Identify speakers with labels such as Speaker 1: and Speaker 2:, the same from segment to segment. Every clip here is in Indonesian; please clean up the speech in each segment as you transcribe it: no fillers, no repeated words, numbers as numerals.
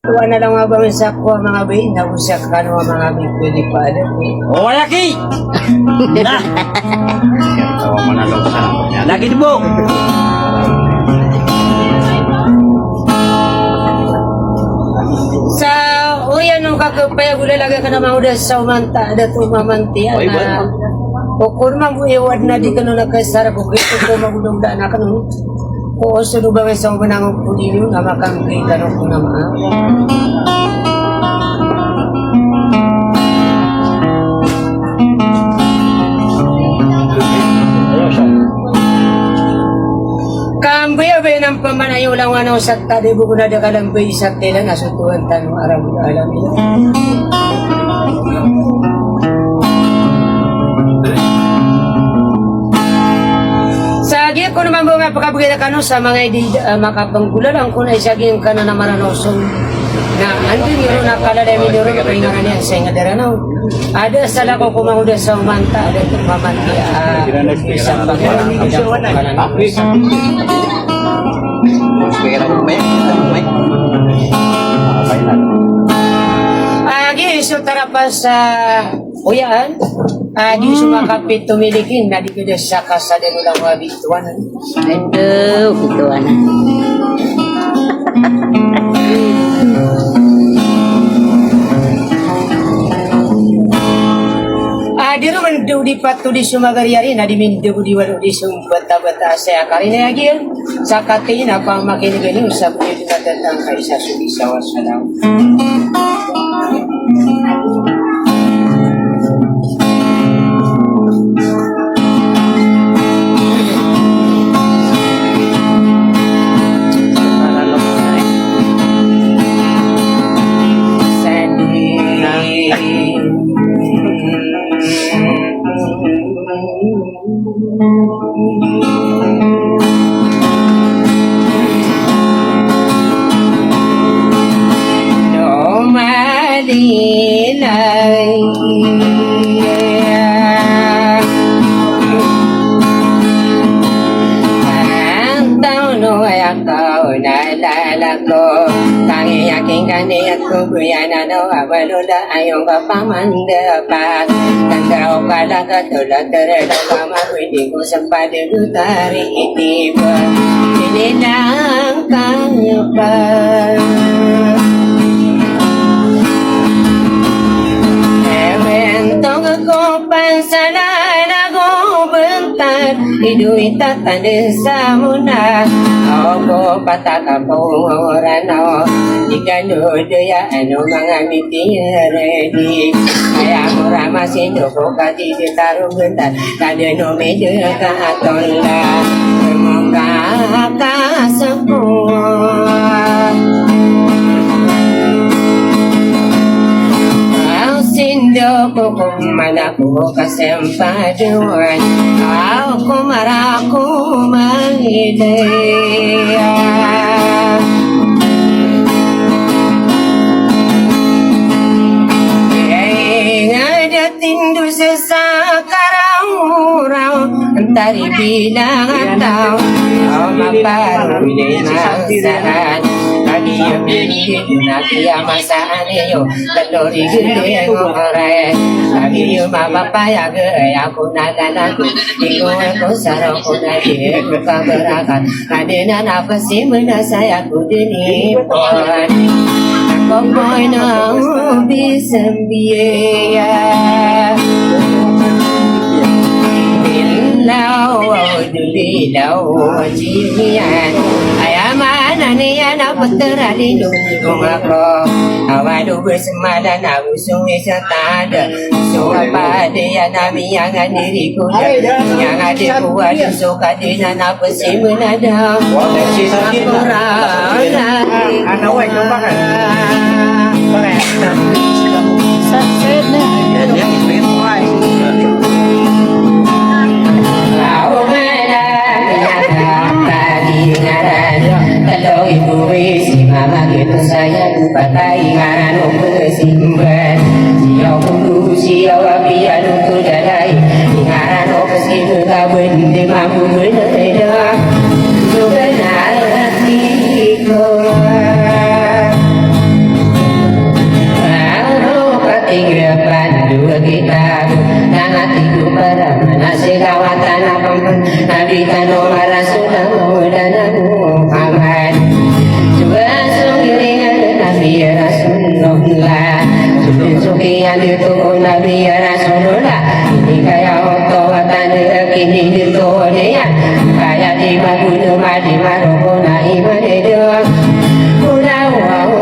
Speaker 1: Tuwa na lang mga bawin sa kuha mga bayin. Nagusya ka kanwa mga bayin. Pwede pa alam eh.
Speaker 2: Oh, laki! Nah. Tawa mo na lang sa laki mo.
Speaker 1: Sa uyan nung kakapaya gula lagi ka naman udah sa umanta. Ada tu mamanti.
Speaker 2: Oy, ba?
Speaker 1: O kurma mo iwad na di ka nung nagkasara ko. Kaya ko magulong daan na ka nung. Oo, sunod ba sa umanang pulino na makangkay ka nung naman. Kambuya ba ng pamanayo lang ano sa tadi buko na da kalambay sa tela na sutuan tanong aram alam nila. Sagi ko naman mga pagkabigay na kano sa mga makapanggulan ang kuna isaging kano na maranosong na andun yun nakalala mi yun kapahingaran niya sa nga daranaw. Ada sa lako kumahuda sa umanta ada itong mamanti isang pagkalang Agi iso tarapan sa uyaan. Agi sumakapit tumilikin na di ko sa kasada nilang wabituan.
Speaker 3: Aduh, gituan.
Speaker 1: Di naman daw di patu di sumagariari na di mindaw di walo di sumbata-bata sa akari na yagi sa katiin ako ang makinig ganyan sa pwede na datang kay sa sulisawa sa lang. Walula ayong kapamandapat Tandaraw pala katulad Taradaw kamapwede ko sa padulutari itiba Sinilang kanya pa Eventong ako pansalan ako bentar Idu'y tatanda sa muna Ako patakapunguran ako Di ganun ya ano mga mitiyaredi Kaya mura masindo ko kati di tarong bentar Kada no medyo kaatola Semoga kasemua Sindo ko kumana ko kasempaduan Ako maraku mahidaya Tindu sesakarang Antari bilang atau Kau maparuli masahan Kami yang bikin Nanti yang masaan iyo Teluri gede yang ngorek Kami yang mapapaya Gaya aku naganaku Iku aku sarang ku nadi Buka berakan Kadena nafasi menasaya ku dinipon Pokoknya na bisa biaya Bilau dulilau jimian Ayamana niya na putera lindung ako Awalo bersemadan aku sungai setada Suka pada ya nami yang diri ku Yang ada kuat suka dina napa si menada Aku rana
Speaker 2: Anak wek kan?
Speaker 3: Sakit na.
Speaker 2: Yang itu saya patay manong besimban siyaw kudu siyaw abiyan untuk dalay ngaran opsi kawin di mampu bener sudah nanti ko itu Nabi ya Rasulullah ini kaya oto watane kini dirto dia kaya di magunu madi marokona imane doa udah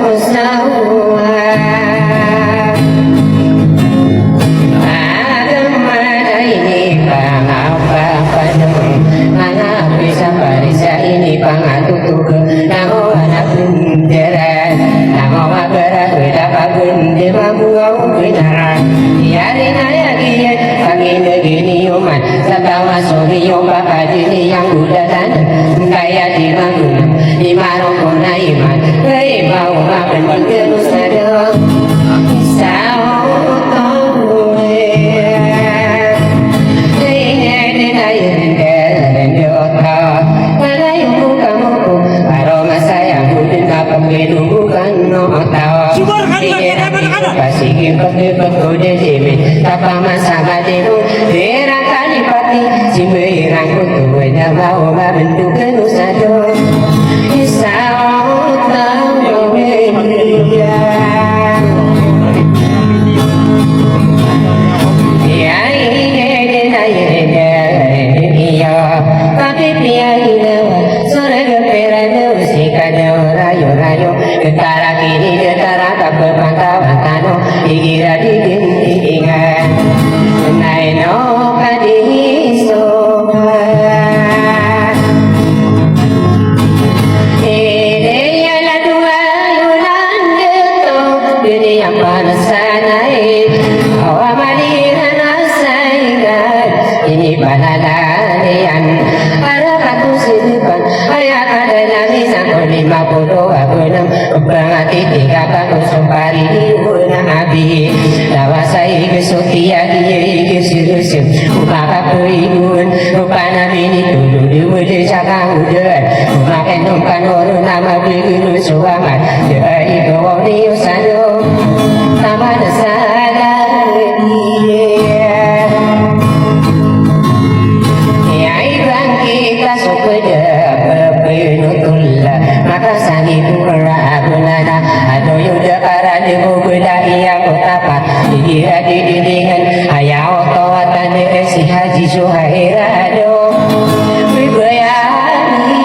Speaker 2: usaha agama ini pangapa padang mana bisa parisa ini pangatutuk namo anak bendera namo magara berapa bendera buau benaran yari naya dia pagi negini umat satawa sori yomba kadini yang udah dan kaya di maguna di marokona iman hei mau makan bergelus ada sao Pasikin kopi pekode demi tapa masama denu dera kali pati cimberang kutu wena mau bentuk kenusado isau tahu media ya iya tapi piaina sore berperana usikada rayo rayo ketara kini ketara kapal pantauan tano igira didingan naino kadiso ide ya la dua yulan geto diri yang panasanai hawa malirana saingan ini panadarian para katu sidipan ayat ada nabi sampai 56 berangati 3 sumpari diuna nabi lawasai kesutia kiai kesirusip upaka peribun rupa nabi ini dulu diwede cakang udah umakan numpan orang nama begini suamat dari bawah niusano nama dasar kita sepeda berpenutullah maka sani pura bulana atau yuda para debu beda iya kotapa dikira didingan ayah otowatan si haji suhaira ado wibayani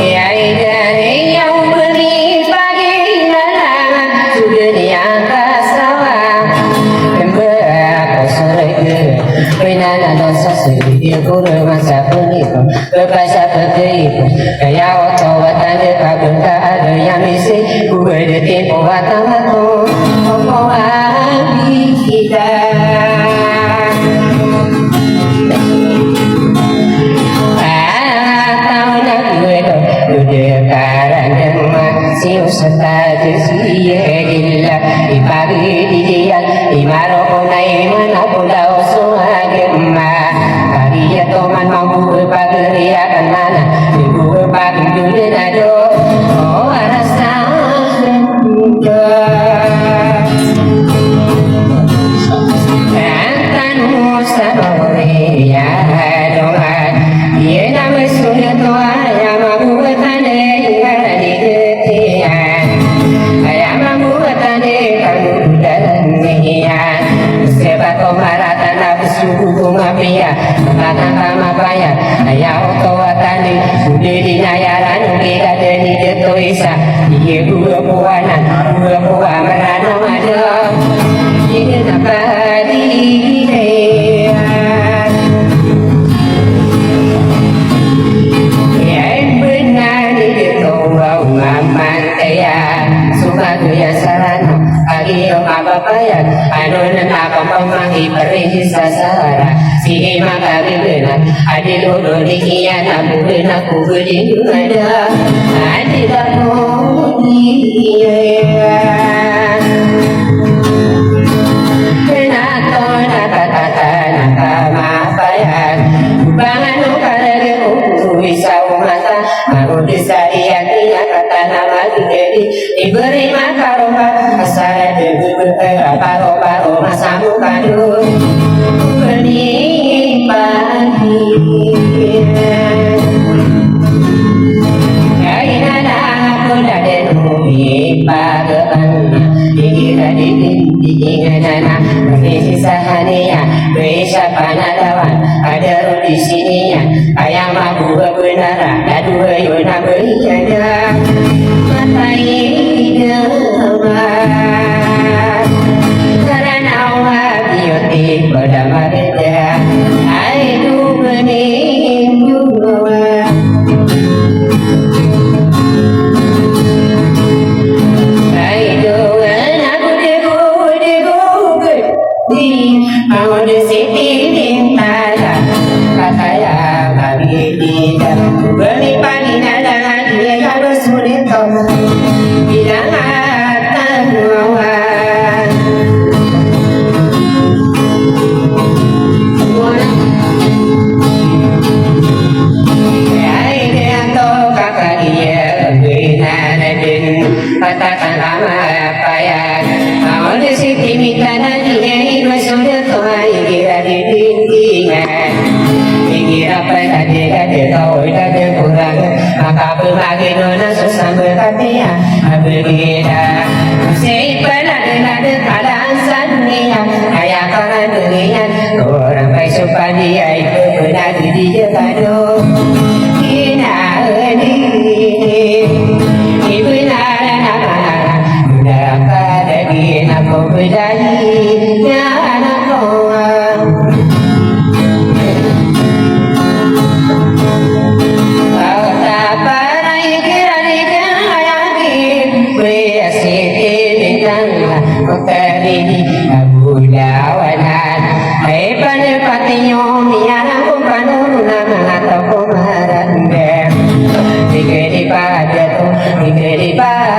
Speaker 2: ya idane yang beri bagi nalangan sudah diangkat Penana dosa sedih guru masa penipu Bepasa peteripu Kaya oto watane kabun tak ada yang misi Gue detimpo watamaku Opo abi kita Tahun aku itu Udah karang demak Siu setadu siye gila Ipagi di dia Imaroko na imana pulau suagema Pagi ya toman mampu berpageriakan mana Ibu berpagi dunia nado Oh rasa Antan musabori ya dohan Ia nama sudah tua yang mampu bertanda hingga di ketian Ayah mampu bertanda kamu dan nian Sebab komaratan nafsu kumapia Makanan kamapaya Ayah otowatani Sudah dinayaran Kita deni deto isa Iya gua puanan Gua puan meranong ada Ini napadi Yang benar di deto Waman kaya Suka tuya sarano Pagi yung kapapayan Ano na nakapamanghi Parihis sa sara Sige makabibina Adilulo ni kiyan Abubina kubulin yung ada Adilako iyan Penato nakatata Nakamapayan Ubangan o karage Uwi sa umata Marudi sa iyan Kata nama diri Diberi makaroma Asara debu Paro-paro masamu kadu Bernimpati Kainana nana berisi sahania beisa panadawan ada di sini ayam aku benar ada yona berada mata ini karena awak bioti pada mereka aidu meninggu katakan apa ya mau di sini minta nanya ibu sudah tuai kira di dindingan kira pada ada kau ada kurang maka berbagi nona susah berkatiya berbeda si pada ada keadaan sania ayah kanan dengan orang baik supaya dia itu benar di dia kado kina ini ibu nara aku berdari anak orang kau tak pernah kira di kayaki bersih bintang kau terdiri abu dawanan hebat patinya mian aku panu nama atau kumaran dem dikiri pada tu dikiri pada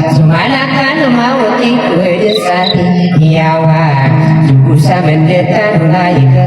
Speaker 2: Semalakan mau ikut desani Yawan Bisa mendetan lain